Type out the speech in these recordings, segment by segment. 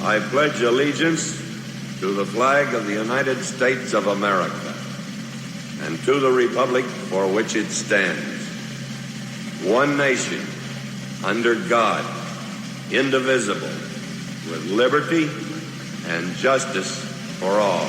I pledge allegiance to the flag of the United States of America and to the republic for which it stands, one nation, under God, indivisible, with liberty and justice for all.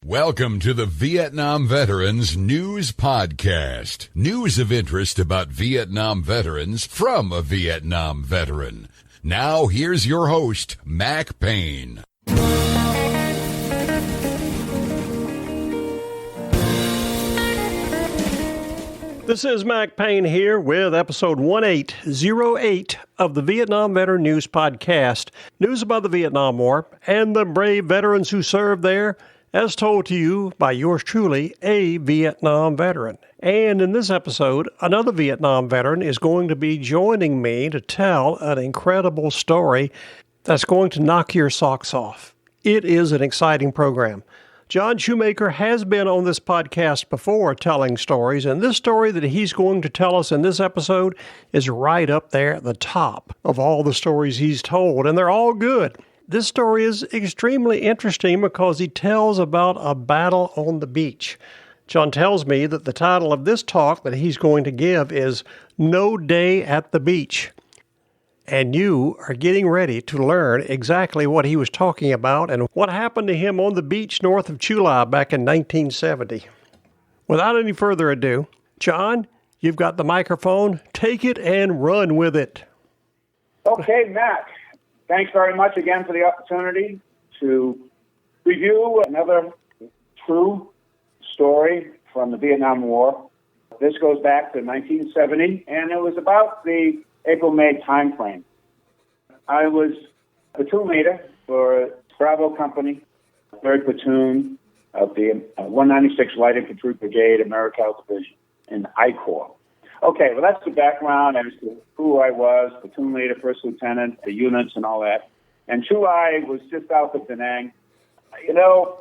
Welcome to the Vietnam Veterans News Podcast. News of interest about Vietnam veterans from a Vietnam veteran. Now, here's your host, Mac Payne. This is Mac Payne here with episode 1808 of the Vietnam Veteran News Podcast. News about the Vietnam War and the brave veterans who served there, as told to you by yours truly, a Vietnam veteran. And in this episode, another Vietnam veteran is going to be joining me to tell an incredible story that's going to knock your socks off. It is an exciting program. John Shoemaker has been on this podcast before telling stories, and this story that he's going to tell us in this episode is right up there at the top of all the stories he's told, and they're all good. This story is extremely interesting because he tells about a battle on the beach. John tells me that the title of this talk that he's going to give is No Day at the Beach. And you are getting ready to learn exactly what he was talking about and what happened to him on the beach north of Chu Lai back in 1970. Without any further ado, John, you've got the microphone. Take it and run with it. Okay, Matt. Thanks very much again for the opportunity to review another true story from the Vietnam War. This goes back to 1970, and it was about the April-May time frame. I was platoon leader for Bravo Company, 3rd Platoon of the 196 Light Infantry Brigade, Americal Division, in I Corps. Okay, well, that's the background as to who I was, platoon leader, first lieutenant, the units and all that. And Chu Lai was just south of Da Nang. You know,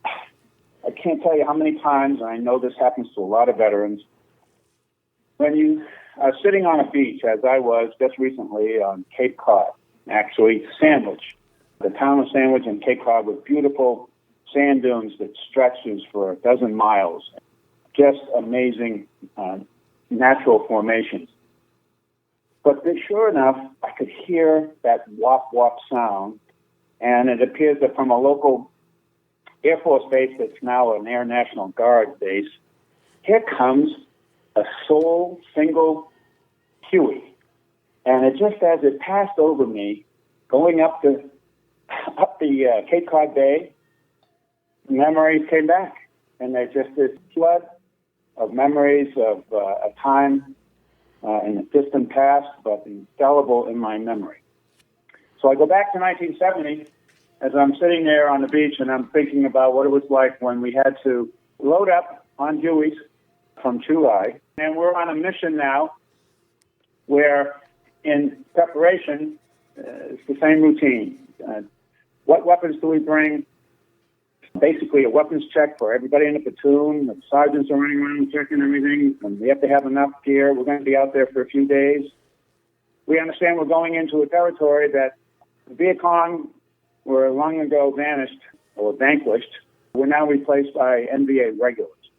I can't tell you how many times, and I know this happens to a lot of veterans, when you are sitting on a beach, as I was just recently on Cape Cod, actually Sandwich, the town of Sandwich and Cape Cod with beautiful sand dunes that stretches for a dozen miles. Just amazing natural formations. But sure enough, I could hear that wop-wop sound, and it appears that from a local Air Force base that's now an Air National Guard base, here comes a sole single Huey. And it just as it passed over me, going up the Cape Cod Bay, memories came back. And there's just this flood of memories of a time in the distant past, but indelible in my memory. So I go back to 1970 as I'm sitting there on the beach and I'm thinking about what it was like when we had to load up on Hueys from Chu Lai. And we're on a mission now where in preparation, it's the same routine. What weapons do we bring? Basically a weapons check for everybody in the platoon. The sergeants are running around checking everything, and we have to have enough gear. We're going to be out there for a few days. We understand we're going into a territory that the Viet Cong were long ago vanished or vanquished. We're now replaced by NVA regulars.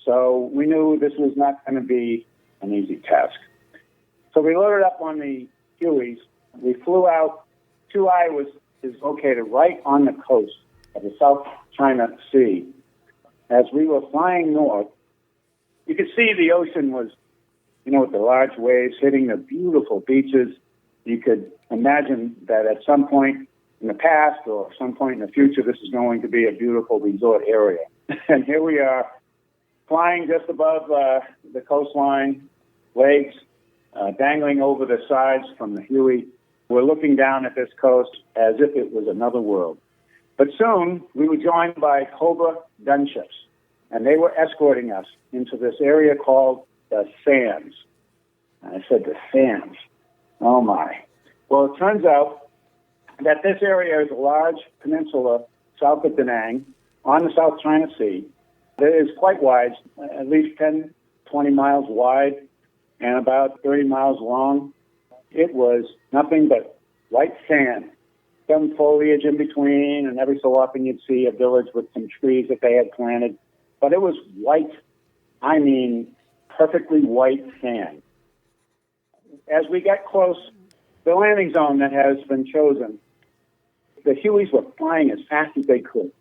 So we knew this was not going to be an easy task. So we loaded up on the Hueys. We flew out. Chu Lai is located right on the coast of the South China Sea. As we were flying north, you could see the ocean was, with the large waves hitting the beautiful beaches. You could imagine that at some point in the past or some point in the future, this is going to be a beautiful resort area. And here we are, flying just above the coastline, legs dangling over the sides from the Huey. We're looking down at this coast as if it was another world. But soon, we were joined by Cobra gunships, and they were escorting us into this area called the Sands. And I said, the Sands? Oh, my. Well, it turns out that this area is a large peninsula south of Da Nang on the South China Sea. It is quite wide, at least 10, 20 miles wide, and about 30 miles long. It was nothing but white sand, some foliage in between, and every so often you'd see a village with some trees that they had planted. But it was white, I mean, perfectly white sand. As we get close, the landing zone that has been chosen, the Hueys were flying as fast as they could.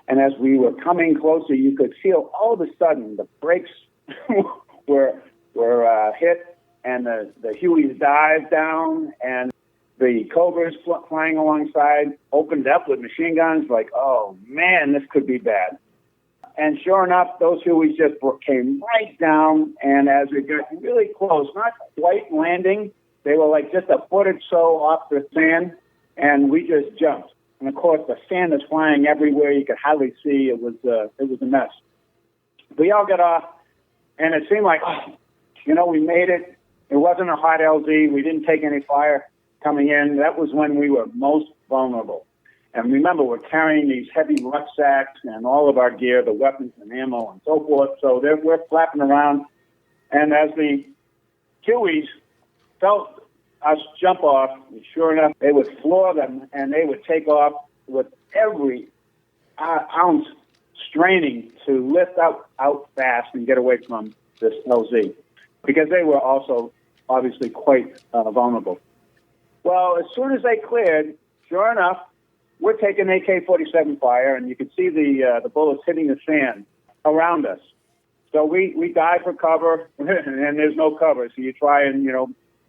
And as we were coming closer, you could feel all of a sudden the brakes were hit, and the Hueys dived down, and the Cobras flying alongside opened up with machine guns like, oh, man, this could be bad. And sure enough, those Hueys just came right down, and as we got really close, not quite landing, they were like just a foot or so off the sand, and we just jumped. And, of course, the sand is flying everywhere. You could hardly see. It was a mess. We all got off, and it seemed like, we made it. It wasn't a hot LZ. We didn't take any fire coming in. That was when we were most vulnerable. And remember, we're carrying these heavy rucksacks and all of our gear, the weapons and ammo and so forth. So we're flapping around. And as the Hueys felt us jump off, sure enough, they would floor them, and they would take off with every ounce straining to lift out fast and get away from this LZ, because they were also obviously quite vulnerable. Well, as soon as they cleared, sure enough, we're taking AK-47 fire, and you can see the bullets hitting the sand around us. So we dive for cover, and there's no cover, so you try and,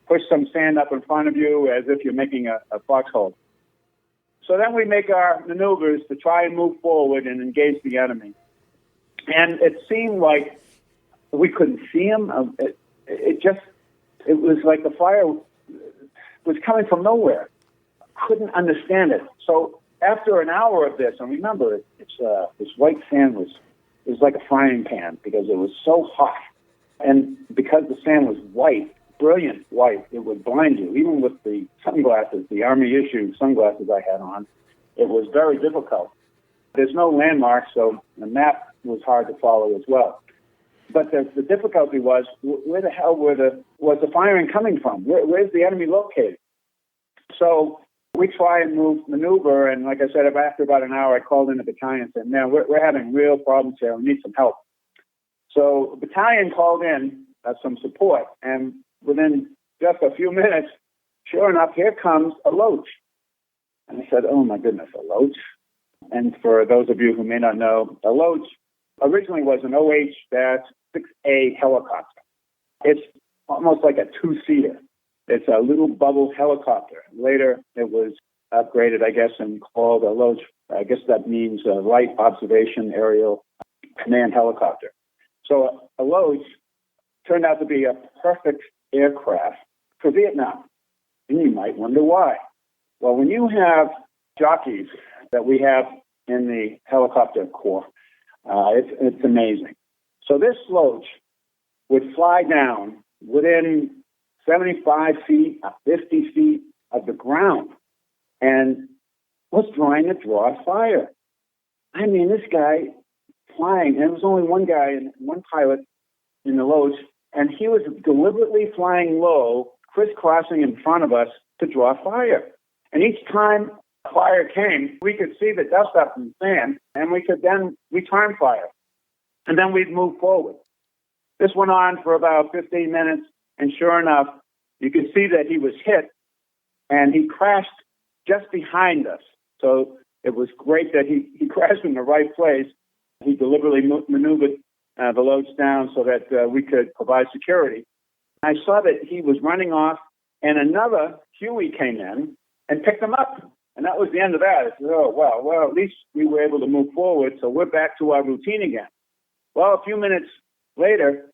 push some sand up in front of you as if you're making a foxhole. So then we make our maneuvers to try and move forward and engage the enemy. And it seemed like we couldn't see him. It was like the fire was coming from nowhere. Couldn't understand it. So after an hour of this, and remember, this white sand was like a frying pan because it was so hot. And because the sand was white, brilliant white, it would blind you. Even with the sunglasses, the Army-issue sunglasses I had on, it was very difficult. There's no landmarks, so the map was hard to follow as well. But the difficulty was, where the hell was the firing coming from? Where's the enemy located? So we try and maneuver, and like I said, after about an hour, I called in the battalion and said, man, we're having real problems here. We need some help. So the battalion called in some support, and within just a few minutes, sure enough, here comes a Loach. And I said, oh, my goodness, a Loach? And for those of you who may not know, a Loach originally was an OH-6A helicopter. It's almost like a two-seater. It's a little bubble helicopter. Later, it was upgraded, I guess, and called a Loach. I guess that means a light observation aerial command helicopter. So a Loach turned out to be a perfect aircraft for Vietnam. And you might wonder why. Well, when you have jockeys that we have in the helicopter corps, it's amazing. So this Loach would fly down within 75 feet, 50 feet of the ground, and was trying to draw fire. I mean, this guy flying, and there was only one guy and one pilot in the Loach, and he was deliberately flying low, crisscrossing in front of us to draw fire. And each time fire came, we could see the dust up in the sand, and we could then return fire. And then we'd move forward. This went on for about 15 minutes, and sure enough, you could see that he was hit, and he crashed just behind us. So it was great that he crashed in the right place. He deliberately maneuvered the Loach down so that we could provide security. I saw that he was running off, and another Huey came in and picked him up. And that was the end of that. I said, oh, well, at least we were able to move forward, so we're back to our routine again. Well, a few minutes later,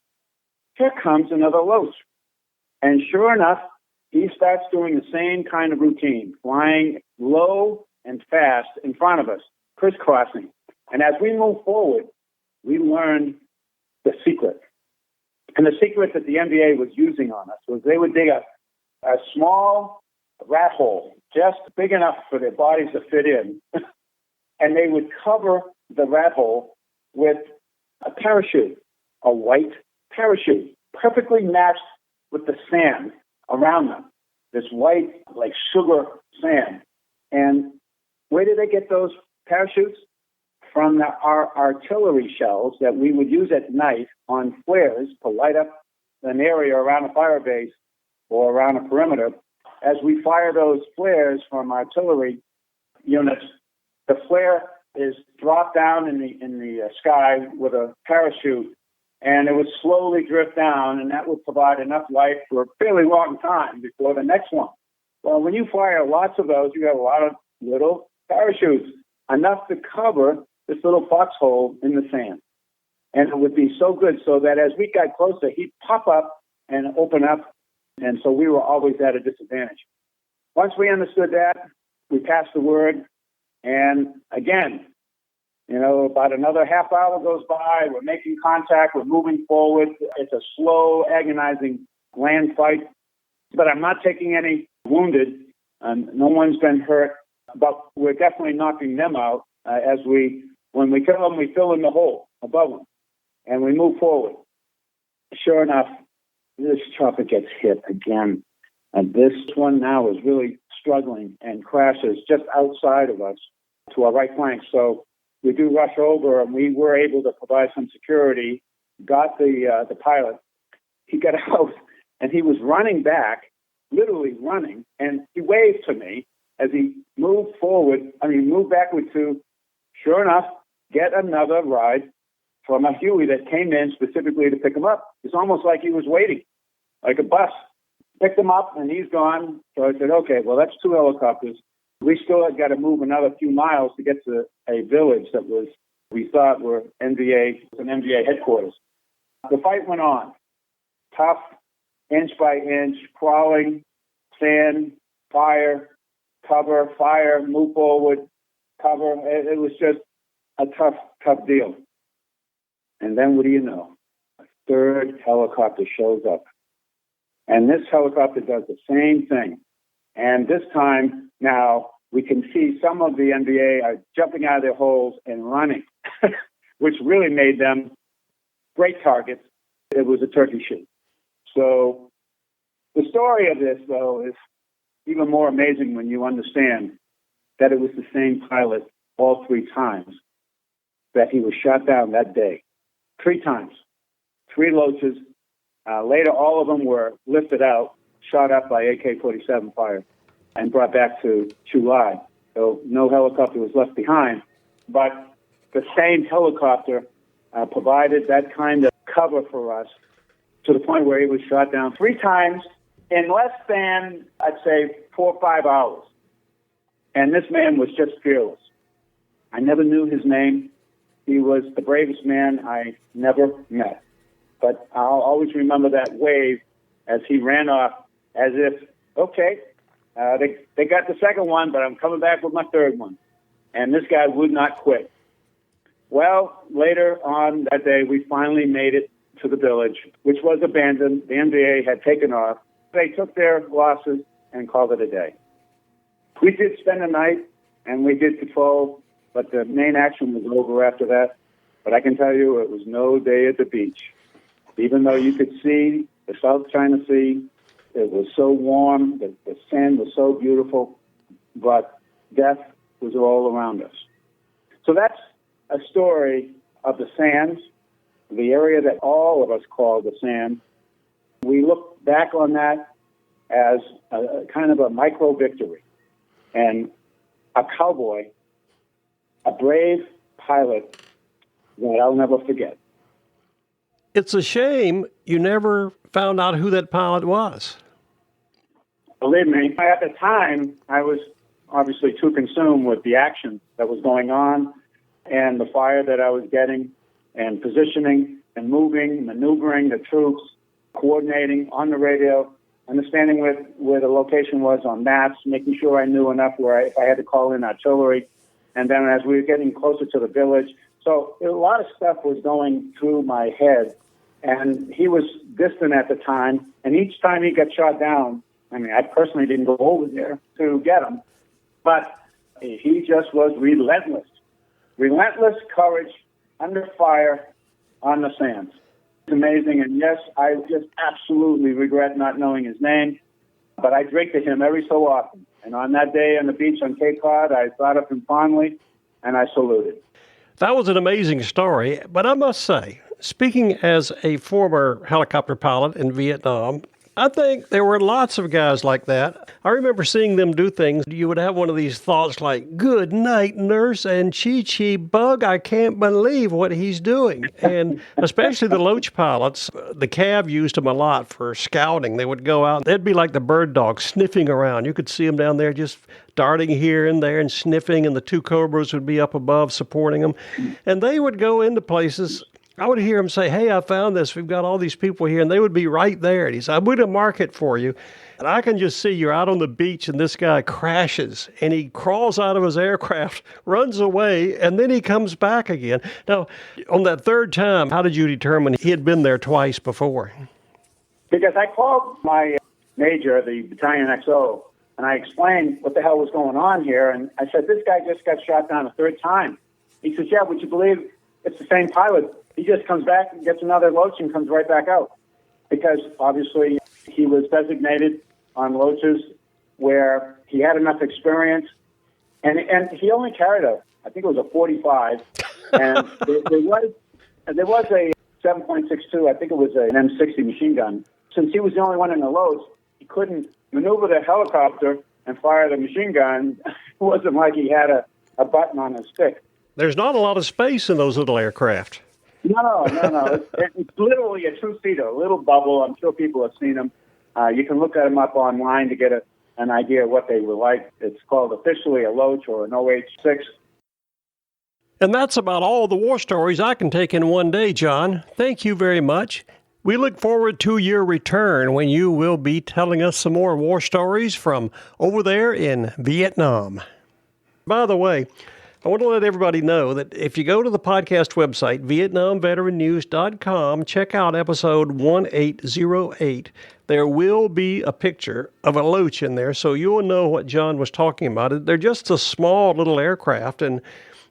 here comes another Loach. And sure enough, he starts doing the same kind of routine, flying low and fast in front of us, crisscrossing. And as we move forward, we learned the secret. And the secret that the NBA was using on us was they would dig a small rat hole, just big enough for their bodies to fit in, and they would cover the rat hole with a parachute, a white parachute, perfectly matched with the sand around them. this white, like sugar sand. And where did they get those parachutes? From our artillery shells that we would use at night on flares to light up an area around a fire base or around a perimeter. As we fire those flares from artillery units, the flare is dropped down in the sky with a parachute, and it would slowly drift down, and that would provide enough light for a fairly long time before the next one. Well, when you fire lots of those, you have a lot of little parachutes, enough to cover this little foxhole in the sand. And it would be so good so that as we got closer, he'd pop up and open up, and so we were always at a disadvantage. Once we understood that, we passed the word, and again, about another half hour goes by, we're making contact, we're moving forward. It's a slow, agonizing land fight, but I'm not taking any wounded, and no one's been hurt, but we're definitely knocking them out when we kill them, we fill in the hole above them, and we move forward. Sure enough, this chopper gets hit again, and this one now is really struggling and crashes just outside of us to our right flank. So we do rush over, and we were able to provide some security, got the pilot. He got out, and he was running back, literally running, and he waved to me as he moved backward to, sure enough, get another ride from a Huey that came in specifically to pick him up. It's almost like he was waiting, like a bus. Picked him up, and he's gone. So I said, okay, well, that's 2 helicopters. We still had got to move another few miles to get to a village that we thought were an NVA headquarters. The fight went on. Tough, inch by inch, crawling, sand, fire, cover, fire, move forward, cover. It was just a tough deal. And then what do you know? A third helicopter shows up. And this helicopter does the same thing. And this time, now, we can see some of the NVA are jumping out of their holes and running, which really made them great targets. It was a turkey shoot. So the story of this, though, is even more amazing when you understand that it was the same pilot all 3 times that he was shot down that day. 3 times. 3 loaches. Later, all of them were lifted out, shot up by AK-47 fire, and brought back to Chu Lai. So no helicopter was left behind. But the same helicopter provided that kind of cover for us to the point where he was shot down 3 times in less than, I'd say, 4 or 5 hours. And this man was just fearless. I never knew his name. He was the bravest man I never met. But I'll always remember that wave as he ran off as if, okay, they got the second one, but I'm coming back with my third one. And this guy would not quit. Well, later on that day, we finally made it to the village, which was abandoned. The NVA had taken off. They took their losses and called it a day. We did spend the night, and we did patrol, but the main action was over after that. But I can tell you it was no day at the beach. Even though you could see the South China Sea, it was so warm, the sand was so beautiful, but death was all around us. So that's a story of the sands, the area that all of us call the sand. We look back on that as a kind of a micro victory. And a cowboy, a brave pilot that I'll never forget. It's a shame you never found out who that pilot was. Believe me, at the time, I was obviously too consumed with the action that was going on and the fire that I was getting and positioning and moving, maneuvering the troops, coordinating on the radio, understanding where the location was on maps, making sure I knew enough where if I had to call in artillery. And then as we were getting closer to the village, so a lot of stuff was going through my head. And he was distant at the time. And each time he got shot down, I mean, I personally didn't go over there to get him, but he just was relentless. Relentless courage under fire on the sands. It's amazing. And yes, I just absolutely regret not knowing his name. but I drink to him every so often. And on that day on the beach on Cape Cod, I thought of him fondly, and I saluted. That was an amazing story, but I must say, speaking as a former helicopter pilot in Vietnam, I think there were lots of guys like that. I remember seeing them do things. You would have one of these thoughts like, good night, nurse, and Chi-Chi Bug, I can't believe what he's doing. And especially the Loach pilots, the Cav used them a lot for scouting. They would go out, they'd be like the bird dogs sniffing around. You could see them down there just darting here and there and sniffing, and the two Cobras would be up above supporting them. And they would go into places. I would hear him say, hey, I found this. We've got all these people here. And they would be right there. And he said, I'm going to mark it for you. And I can just see you're out on the beach and this guy crashes and he crawls out of his aircraft, runs away, and then he comes back again. Now, on that third time, how did you determine he had been there twice before? Because I called my major, the Battalion XO, and I explained what the hell was going on here. And I said, this guy just got shot down a third time. He says, yeah, would you believe it's the same pilot? He just comes back and gets another Loach and comes right back out. Because obviously he was designated on Loaches where he had enough experience. And he only carried I think it was a 45. And there was a 7.62, I think it was an M60 machine gun. Since he was the only one in the Loach, he couldn't maneuver the helicopter and fire the machine gun. It wasn't like he had a button on his stick. There's not a lot of space in those little aircraft. No. It's literally a two-seater, a little bubble. I'm sure people have seen them. You can look at them up online to get an idea of what they were like. It's called officially a Loach or an OH-6. And that's about all the war stories I can take in one day, John. Thank you very much. We look forward to your return when you will be telling us some more war stories from over there in Vietnam. By the way, I want to let everybody know that if you go to the podcast website, VietnamVeteranNews.com, check out episode 1808. There will be a picture of a Loach in there, so you'll know what John was talking about. They're just a small little aircraft, and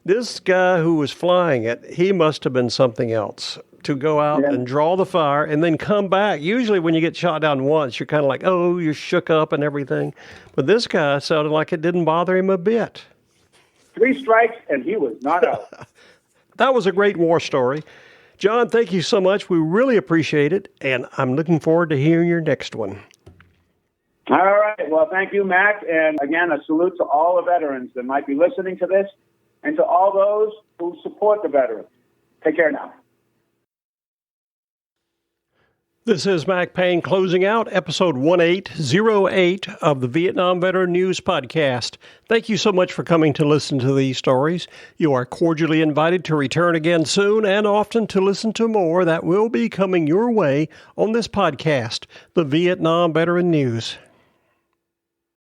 this guy who was flying it, he must have been something else to go out and draw the fire and then come back. Usually when you get shot down once, you're kind of like, oh, you're shook up and everything. But this guy sounded like it didn't bother him a bit. 3 strikes, and he was not out. That was a great war story. John, thank you so much. We really appreciate it, and I'm looking forward to hearing your next one. All right. Well, thank you, Mac. And again, a salute to all the veterans that might be listening to this and to all those who support the veterans. Take care now. This is Mac Payne closing out episode 1808 of the Vietnam Veteran News Podcast. Thank you so much for coming to listen to these stories. You are cordially invited to return again soon and often to listen to more that will be coming your way on this podcast, the Vietnam Veteran News.